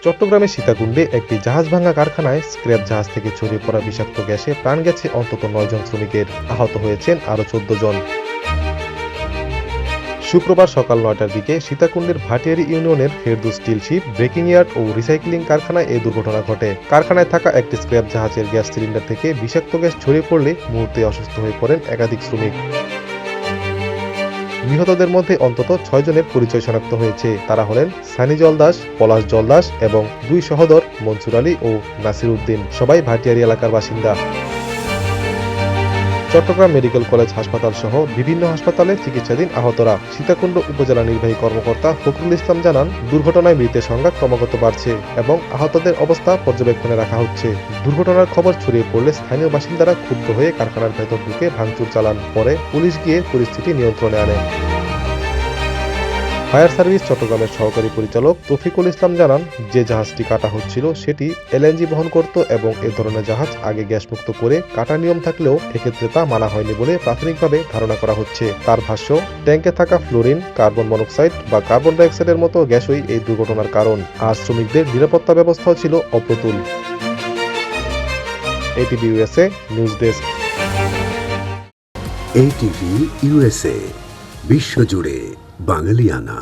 চট্টগ্রামের সীতাকুণ্ডে একটি জাহাজ ভাঙা কারখানায় স্ক্র্যাপ জাহাজ থেকে ছড়িয়ে পড়া বিষাক্ত গ্যাসে প্রাণ গেছে অন্তত ৯ জন শ্রমিকের, আহত হয়েছেন আরও ১৪ জন। শুক্রবার সকাল ৯টার দিকে সীতাকুণ্ডের ভাটিয়ারী ইউনিয়নের Ferdous steel ship, breaking yard ও রিসাইক্লিং কারখানায় এই দুর্ঘটনা ঘটে। কারখানায় থাকা একটি স্ক্র্যাপ জাহাজের গ্যাস সিলিন্ডার থেকে বিষাক্ত গ্যাস ছড়িয়ে পড়লে মুহূর্তে অসুস্থ হয়ে পড়েন একাধিক শ্রমিক। নিহতদের মধ্যে অন্তত ৬ জনের পরিচয় শনাক্ত হয়েছে। তারা হলেন সানি জলদাস, পলাশ জলদাস এবং ২ সহোদর মনসুর আলী ও নাসির উদ্দিন, সবাই ভাটিয়ারী এলাকার বাসিন্দা। চট্টগ্রাম মেডিকেল কলেজ হাসপাতাল সহ বিভিন্ন হাসপাতালে চিকিৎসাধীন আহতরা। সীতাকুণ্ড উপজেলা নির্বাহী কর্মকর্তা ফখরুল ইসলাম জানান, দুর্ঘটনায় মৃতের সংখ্যা ক্রমাগত বাড়ছে এবং আহতদের অবস্থা পর্যবেক্ষণে রাখা হচ্ছে। দুর্ঘটনার খবর ছড়িয়ে পড়লে স্থানীয় বাসিন্দারা ক্ষুব্ধ হয়ে কারখানার ভেতর ঢুকে ভাঙচুর চালান। পরে পুলিশ গিয়ে পরিস্থিতি নিয়ন্ত্রণে আনে। ফায়ার সার্ভিস চট্টগ্রামের সহকারী পরিচালক তৌফিকুল ইসলাম জানান, যে জাহাজটি কাটা হচ্ছিল সেটি এলএনজি বহন করত এবং এ ধরনের জাহাজ আগে গ্যাসমুক্ত করে কাটা নিয়ম থাকলেও এক্ষেত্রে তা মানা হয়নি বলে প্রাথমিকভাবে ধারণা করা হচ্ছে। তার ভাষ্য, ট্যাঙ্কে থাকা ফ্লোরিন, কার্বন মনোক্সাইড বা কার্বন ডাইঅক্সাইডের মতো গ্যাসই এই দুর্ঘটনার কারণ। আর শ্রমিকদের নিরাপত্তা ব্যবস্থাও ছিল অপ্রতুল। ATV USA news desk. ATV USA, বিশ্বজুড়ে বাঙালিয়ানা।